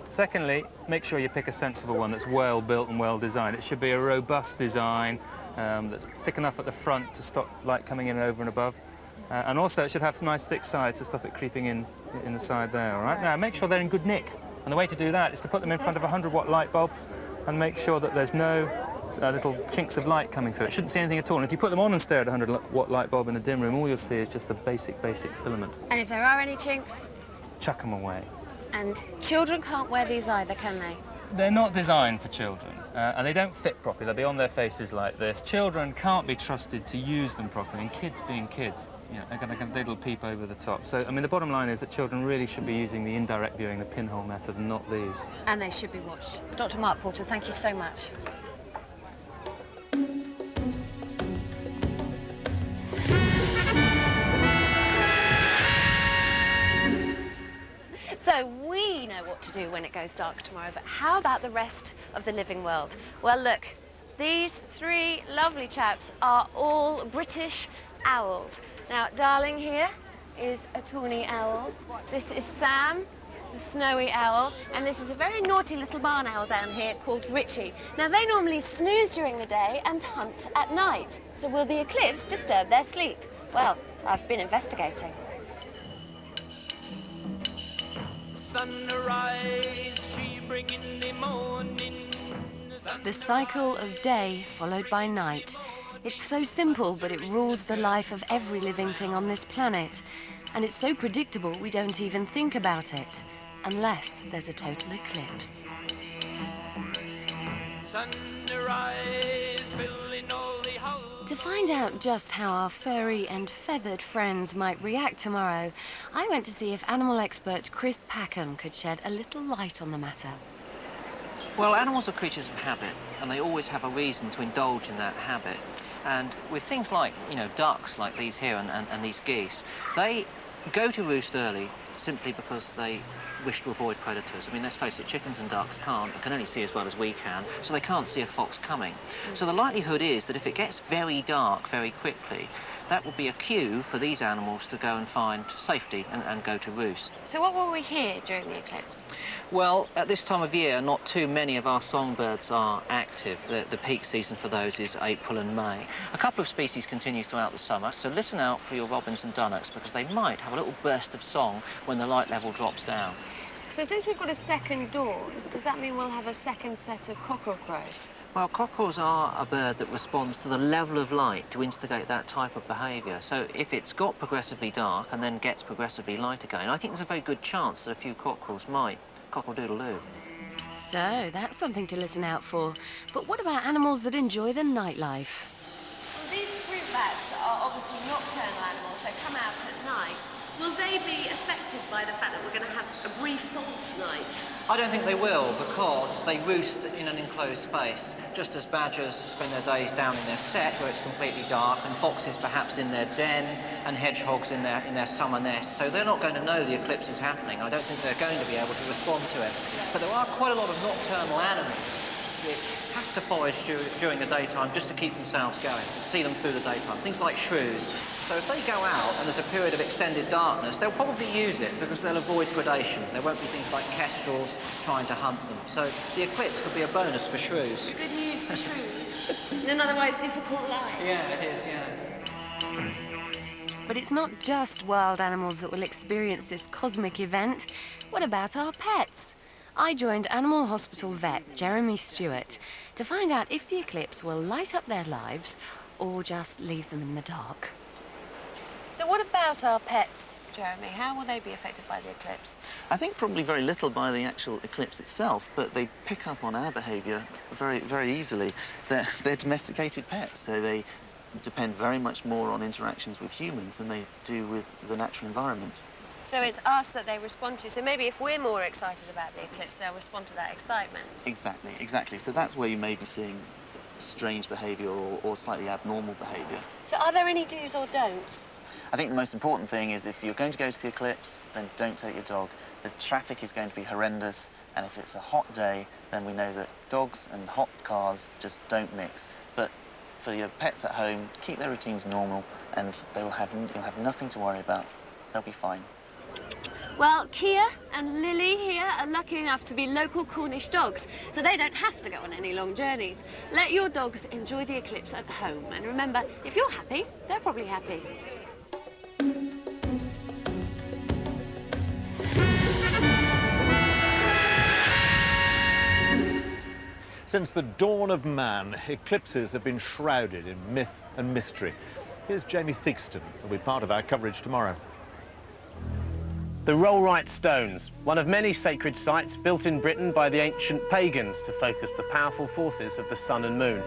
Secondly, make sure you pick a sensible one that's well built and well designed. It should be a robust design that's thick enough at the front to stop light coming in over and above. And also it should have nice thick sides to stop it creeping in the side there, all right? Now, make sure they're in good nick. And the way to do that is to put them in front of a 100-watt light bulb and make sure that there's no little chinks of light coming through. It shouldn't see anything at all. And if you put them on and stare at a 100-watt light bulb in a dim room, all you'll see is just the basic filament. And if there are any chinks? Chuck them away. And children can't wear these either, can they? They're not designed for children, and they don't fit properly. They'll be on their faces like this. Children can't be trusted to use them properly, and kids being kids, you know, they'll peep over the top. So, I mean, the bottom line is that children really should be using the indirect viewing, the pinhole method, and not these. And they should be watched. Dr. Mark Porter, thank you so much. So we know what to do when it goes dark tomorrow, but how about the rest of the living world? Well, look, these three lovely chaps are all British owls. Now, Darling here is a tawny owl. This is Sam, the snowy owl, and this is a very naughty little barn owl down here called Richie. Now, they normally snooze during the day and hunt at night. So will the eclipse disturb their sleep? Well, I've been investigating. Sunrise, she bring in the morning. The cycle of day followed by night. It's so simple, but it rules the life of every living thing on this planet. And it's so predictable we don't even think about it, unless there's a total eclipse. Sunrise, filling all the house. To find out just how our furry and feathered friends might react tomorrow, I went to see if animal expert Chris Packham could shed a little light on the matter. Well, animals are creatures of habit, and they always have a reason to indulge in that habit. And with things like, you know, ducks like these here and these geese, they go to roost early simply because they wish to avoid predators. I mean, let's face it, chickens and ducks can only see as well as we can, so they can't see a fox coming. So the likelihood is that if it gets very dark very quickly, that will be a cue for these animals to go and find safety and go to roost. So what will we hear during the eclipse? Well, at this time of year, not too many of our songbirds are active. The peak season for those is April and May. A couple of species continue throughout the summer, so listen out for your robins and dunnocks, because they might have a little burst of song when the light level drops down. So since we've got a second dawn, does that mean we'll have a second set of cockerel crows? Well, cockerels are a bird that responds to the level of light to instigate that type of behaviour. So if it's got progressively dark and then gets progressively light again, I think there's a very good chance that a few cockerels might cockle-doodle-doo. So, that's something to listen out for. But what about animals that enjoy the nightlife? Well, these fruit bats are obviously nocturnal animals. They come out at night. Will they be affected by the fact that we're going to have a brief false night? I don't think they will, because they roost in an enclosed space, just as badgers spend their days down in their set where it's completely dark, and foxes perhaps in their den, and hedgehogs in their summer nest. So they're not going to know the eclipse is happening. I don't think they're going to be able to respond to it. But there are quite a lot of nocturnal animals which have to forage during the daytime just to keep themselves going, see them through the daytime. Things like shrews. So if they go out and there's a period of extended darkness, they'll probably use it because they'll avoid predation. There won't be things like kestrels trying to hunt them. So the eclipse could be a bonus for shrews. Good news for shrews. In an otherwise difficult life. Yeah, it is, yeah. But it's not just wild animals that will experience this cosmic event. What about our pets? I joined Animal Hospital vet Jeremy Stewart to find out if the eclipse will light up their lives or just leave them in the dark. So what about our pets, Jeremy? How will they be affected by the eclipse? I think probably very little by the actual eclipse itself, but they pick up on our behaviour very, very easily. They're domesticated pets, so they depend very much more on interactions with humans than they do with the natural environment. So it's us that they respond to. So maybe if we're more excited about the eclipse, they'll respond to that excitement. Exactly, exactly. So that's where you may be seeing strange behaviour or slightly abnormal behaviour. So are there any do's or don'ts? I think the most important thing is if you're going to go to the eclipse, then don't take your dog. The traffic is going to be horrendous, and if it's a hot day, then we know that dogs and hot cars just don't mix. But for your pets at home, keep their routines normal, and you'll have nothing to worry about. They'll be fine. Well, Kia and Lily here are lucky enough to be local Cornish dogs, so they don't have to go on any long journeys. Let your dogs enjoy the eclipse at home, and remember, if you're happy, they're probably happy. Since the dawn of man, eclipses have been shrouded in myth and mystery. Here's Jamie Theakston, who'll be part of our coverage tomorrow. The Rollright Stones, one of many sacred sites built in Britain by the ancient pagans to focus the powerful forces of the sun and moon.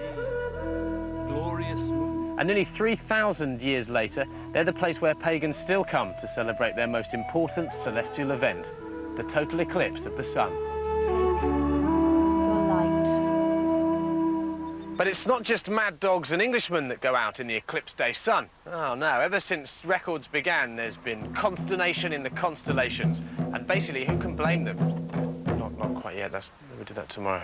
Glorious moon. And nearly 3,000 years later, they're the place where pagans still come to celebrate their most important celestial event, the total eclipse of the sun. But it's not just mad dogs and Englishmen that go out in the eclipse day sun. Oh no, ever since records began, there's been consternation in the constellations. And basically, who can blame them? Not quite yet, we'll do that tomorrow.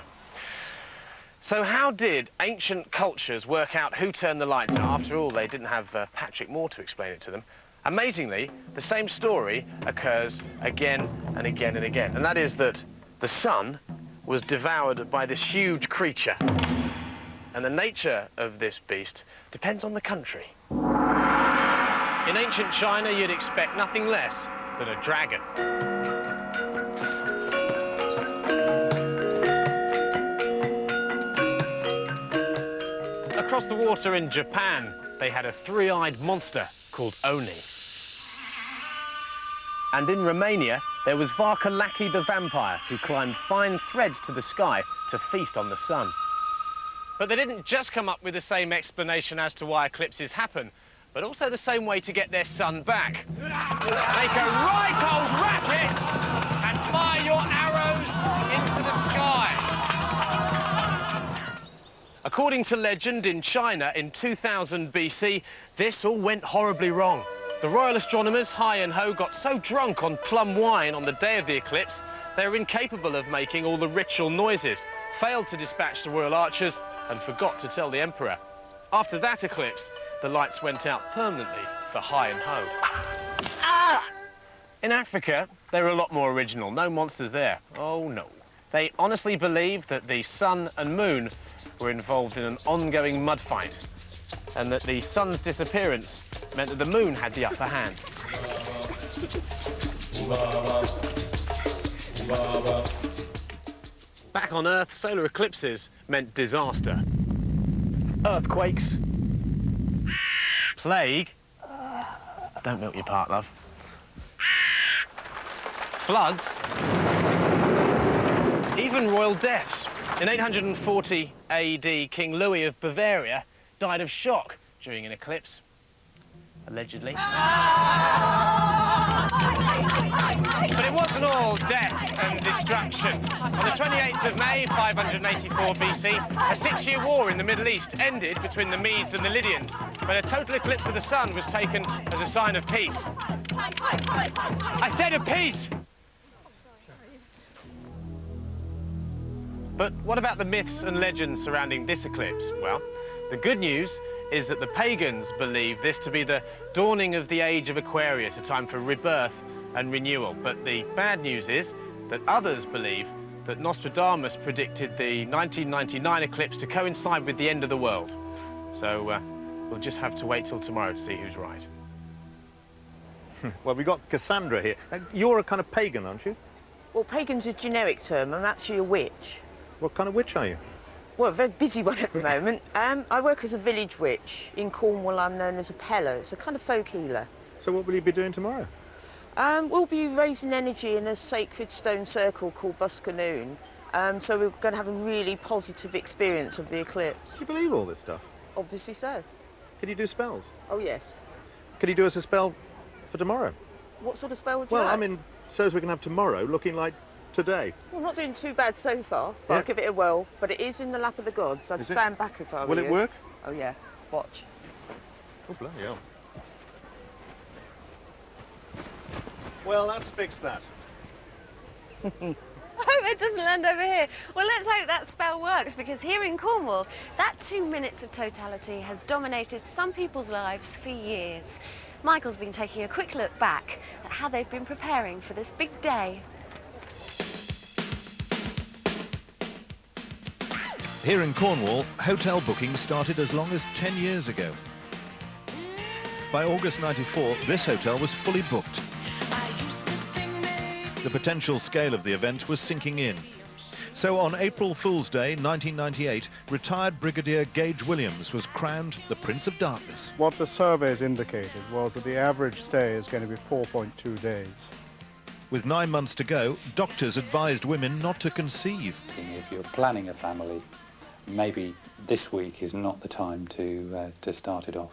So how did ancient cultures work out who turned the lights out? After all, they didn't have Patrick Moore to explain it to them. Amazingly, the same story occurs again and again and again. And that is that the sun was devoured by this huge creature. And the nature of this beast depends on the country. In ancient China, you'd expect nothing less than a dragon. Across the water in Japan, they had a three-eyed monster called Oni. And in Romania, there was Varkalaki the vampire, who climbed fine threads to the sky to feast on the sun. But they didn't just come up with the same explanation as to why eclipses happen, but also the same way to get their sun back. Make a right old racket and fire your arrows into the sky. According to legend, in China in 2000 BC, this all went horribly wrong. The royal astronomers, Hi and Ho, got so drunk on plum wine on the day of the eclipse, they were incapable of making all the ritual noises, failed to dispatch the royal archers, and forgot to tell the emperor. After that eclipse, the lights went out permanently for Hi and Ho. Ah! In Africa, they were a lot more original. No monsters there. Oh, no. They honestly believed that the sun and moon were involved in an ongoing mud fight, and that the sun's disappearance meant that the moon had the upper hand. Back on Earth, solar eclipses meant disaster. Earthquakes. Plague. Don't milk your part, love. Floods. Even royal deaths. In 840 AD, King Louis of Bavaria died of shock during an eclipse. Allegedly. But it wasn't all death and destruction. On the 28th of May, 584 BC, a 6-year war in the Middle East ended between the Medes and the Lydians, when a total eclipse of the sun was taken as a sign of peace. I said of peace! But what about the myths and legends surrounding this eclipse? Well, the good news is that the pagans believe this to be the dawning of the age of Aquarius, a time for rebirth and renewal. But the bad news is that others believe that Nostradamus predicted the 1999 eclipse to coincide with the end of the world. So we'll just have to wait till tomorrow to see who's right. Well, we've got Cassandra here. You're a kind of pagan, aren't you? Well, pagan's a generic term. I'm actually a witch. What kind of witch are you? Well, a very busy one at the moment. I work as a village witch. In Cornwall, I'm known as a peller. It's a kind of folk healer. So what will you be doing tomorrow? We'll be raising energy in a sacred stone circle called Buskanoon. So we're going to have a really positive experience of the eclipse. Do you believe all this stuff? Obviously so. Can you do spells? Oh, yes. Can you do us a spell for tomorrow? What sort of spell would you Well, like? I mean, so as we can have tomorrow looking like today. Well, not doing too bad so far, but Yeah. I'll give it a whirl. But it is in the lap of the gods. I'd Is it? stand back if I were Will it you. work? Oh, yeah. Watch. Oh, bloody hell. Well, let's fix that. I hope it doesn't land over here. Well, let's hope that spell works, because here in Cornwall, that 2 minutes of totality has dominated some people's lives for years. Michael's been taking a quick look back at how they've been preparing for this big day. Here in Cornwall, hotel bookings started as long as 10 years ago. By August '94, this hotel was fully booked. The potential scale of the event was sinking in. So on April Fool's Day 1998, retired Brigadier Gage Williams was crowned the Prince of Darkness. What the surveys indicated was that the average stay is going to be 4.2 days. With 9 months to go, doctors advised women not to conceive. If you're planning a family, maybe this week is not the time to start it off.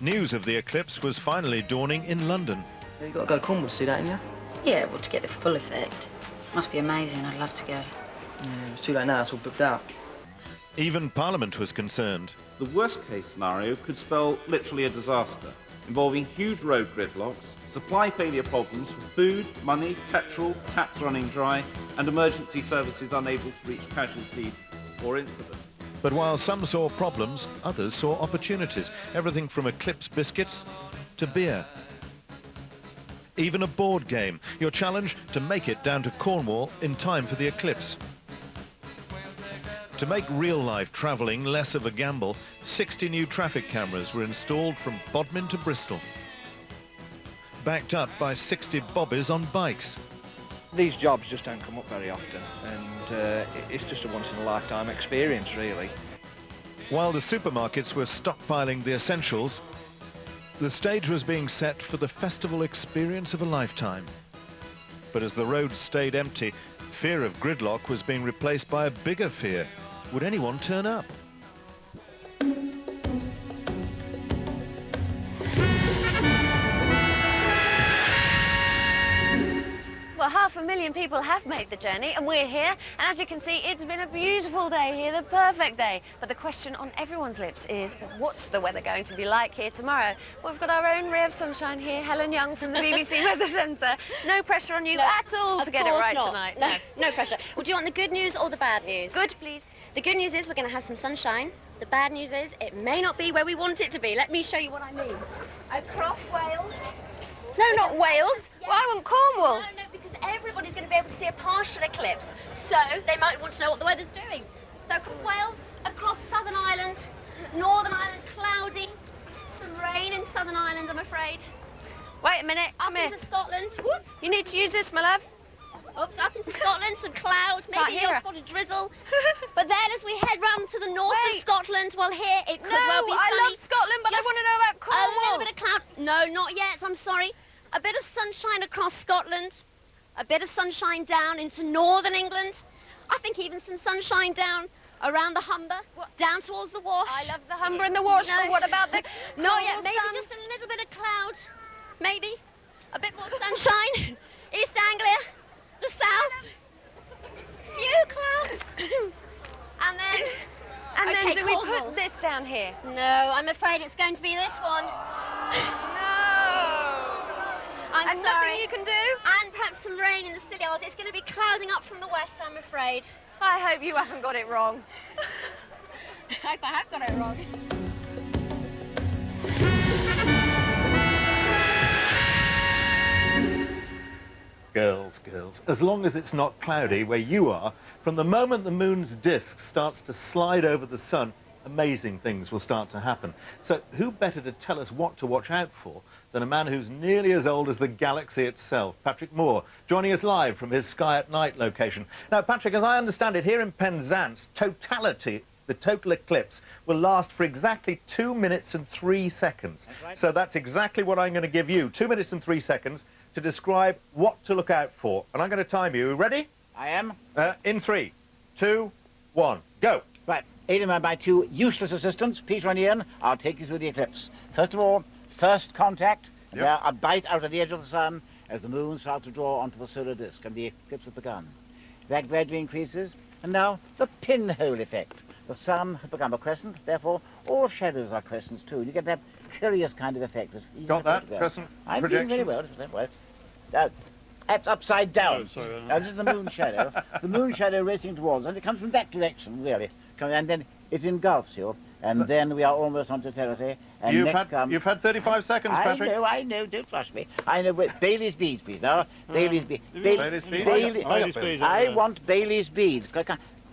News of the eclipse was finally dawning in London. You've got to go to Cornwall to see that, ain't you? Yeah, well, to get the full effect. Must be amazing. I'd love to go. Yeah, it's too late now. It's all booked out. Even Parliament was concerned. The worst-case scenario could spell literally a disaster, involving huge road gridlocks, supply failure problems for food, money, petrol, taps running dry, and emergency services unable to reach casualties or incidents. But while some saw problems, others saw opportunities. Everything from eclipse biscuits to beer. Even a board game. Your challenge to make it down to Cornwall in time for the eclipse. To make real-life travelling less of a gamble, 60 new traffic cameras were installed from Bodmin to Bristol. Backed up by 60 bobbies on bikes. These jobs just don't come up very often, and it's just a once-in-a-lifetime experience, really. While the supermarkets were stockpiling the essentials, the stage was being set for the festival experience of a lifetime. But as the roads stayed empty, fear of gridlock was being replaced by a bigger fear. Would anyone turn up? Well, 500,000 people have made the journey, and we're here. And as you can see, it's been a beautiful day here, the perfect day. But the question on everyone's lips is, what's the weather going to be like here tomorrow? Well, we've got our own ray of sunshine here, Helen Young from the BBC Weather Centre. No pressure on you at all to get it right tonight. No pressure. Well, do you want the good news or the bad news? Good, please. The good news is we're going to have some sunshine. The bad news is it may not be where we want it to be. Let me show you what I mean. Across Wales. No, not Wales. Yeah. Well, I want Cornwall. No, because everybody's going to be able to see a partial eclipse. So they might want to know what the weather's doing. So across Wales, across Southern Ireland, Northern Ireland, cloudy. Some rain in Southern Ireland, I'm afraid. Wait a minute, Up come here. into Scotland. Whoops. You need to use this, my love. Oops, up Scotland, some cloud, maybe a spot of drizzle. But then as we head round to the north of Scotland, well, here it could well be sunny. I love Scotland, but I want to know about Cornwall. A little bit of cloud. No, not yet, I'm sorry. A bit of sunshine across Scotland. A bit of sunshine down into northern England. I think even some sunshine down around the Humber, down towards the Wash. I love the Humber and the Wash, but what about the Not yet, maybe just a little bit of cloud. Maybe. A bit more sunshine. East Anglia, the south. Few clouds. And then... And then okay, do we Cornwall. put this down here? No, I'm afraid it's going to be this one. I'm And sorry. nothing you can do? And perhaps some rain in the Scilly Isles. It's going to be clouding up from the west, I'm afraid. I hope you haven't got it wrong. I hope I have got it wrong. Girls, girls, as long as it's not cloudy where you are, from the moment the moon's disk starts to slide over the sun, amazing things will start to happen. So who better to tell us what to watch out for than a man who's nearly as old as the galaxy itself, Patrick Moore, joining us live from his Sky at Night location. Now, Patrick, as I understand it, here in Penzance, totality, the total eclipse, will last for exactly 2 minutes and 3 seconds. That's right. So that's exactly what I'm going to give you, 2 minutes and 3 seconds, to describe what to look out for. And I'm going to time you. Ready? I am. In 3, 2, 1, go. Right, aided by my two useless assistants, Peter and Ian, I'll take you through the eclipse. First of all, first contact, there a bite out of the edge of the sun as the moon starts to draw onto the solar disk, and the eclipse has begun. That gradually increases, and now the pinhole effect. The sun has become a crescent, therefore all shadows are crescents too. You get that curious kind of effect. It's easy Got to that? photograph. Crescent I'm doing very projections? well. That's upside down. This is the moon shadow. The moon shadow racing towards us, and it comes from that direction, really. And then it engulfs you, and then we are almost on totality. And You've had 35 seconds, Patrick. I know, don't flush me. I know, but Bailey's beads, please, now. Bailey's beads. Bailey's beads? I want Bailey's beads.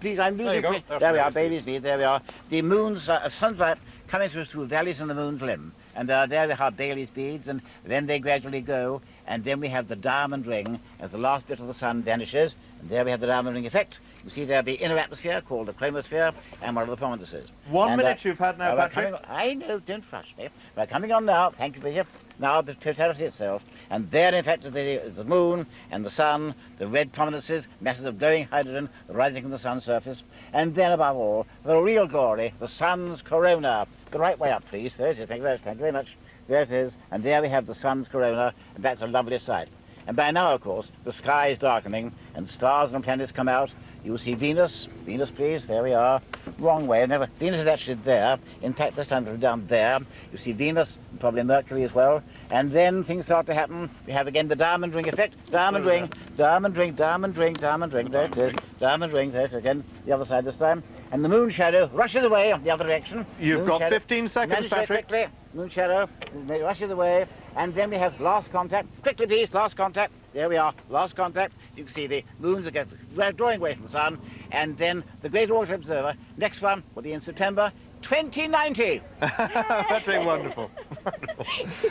Please, I'm losing... There you go. There we are, Bailey's beads, there we are. The moon's sunlight coming through valleys in the moon's limb. And there we have Bailey's beads, and then they gradually go, and then we have the diamond ring as the last bit of the sun vanishes, and there we have the diamond ring effect. You see there the inner atmosphere called the chromosphere, and one of the prominences. 1 minute you've had now, Patrick. I know, don't flush me. We're coming on now, thank you, Peter. Now the totality itself, and there in fact is the moon and the sun, the red prominences, masses of glowing hydrogen rising from the sun's surface, and then above all, the real glory, the sun's corona. The right way up, please. There it is, thank you very much. There it is, and there we have the sun's corona, and that's a lovely sight. And by now, of course, the sky is darkening, and stars and planets come out. You will see Venus. Venus, please. There we are. Wrong way. Venus is actually there. In fact, this time it's down there. You see Venus, and probably Mercury as well. And then things start to happen. We have again the diamond ring effect. Diamond ring, diamond ring, diamond ring, diamond ring. There it is. Diamond ring. There it is again. The other side this time. And the moon shadow rushes away the other direction. You've got 15 seconds, Patrick. Quickly. Moon shadow rushes away. And then we have last contact. Quickly, please. Last contact. There we are. Last contact. You can see the moons are drawing away from the sun, and then the Great Water Observer. Next one will be in September 2090. Patrick, wonderful. Wonderful.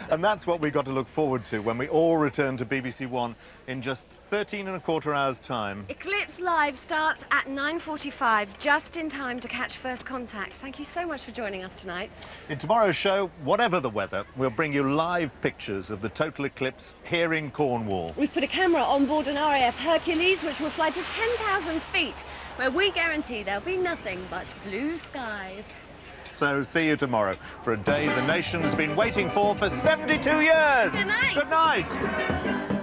And that's what we've got to look forward to when we all return to BBC One in just 13¼ hours' time. Eclipse Live starts at 9:45, just in time to catch first contact. Thank you so much for joining us tonight. In tomorrow's show, whatever the weather, we'll bring you live pictures of the total eclipse here in Cornwall. We've put a camera on board an RAF Hercules, which will fly to 10,000 feet, where we guarantee there'll be nothing but blue skies. So see you tomorrow for a day the nation has been waiting for 72 years. Good night. Good night.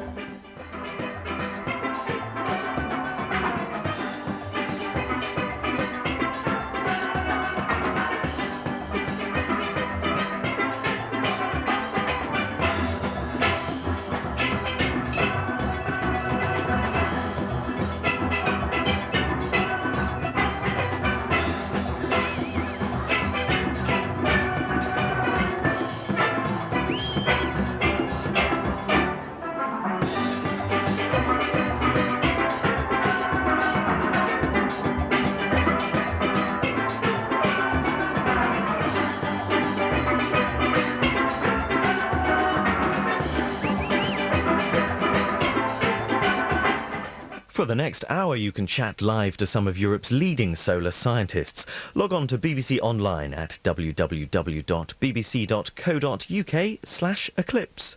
For the next hour, you can chat live to some of Europe's leading solar scientists. Log on to BBC Online at www.bbc.co.uk/eclipse.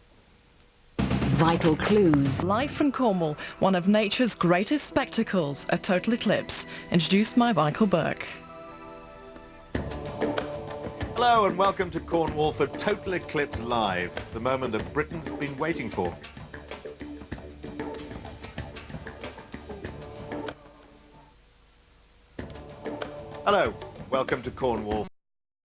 Vital clues. Live from Cornwall, one of nature's greatest spectacles, a total eclipse. Introduced by Michael Burke. Hello and welcome to Cornwall for Total Eclipse Live, the moment that Britain's been waiting for. Hello, welcome to Cornwall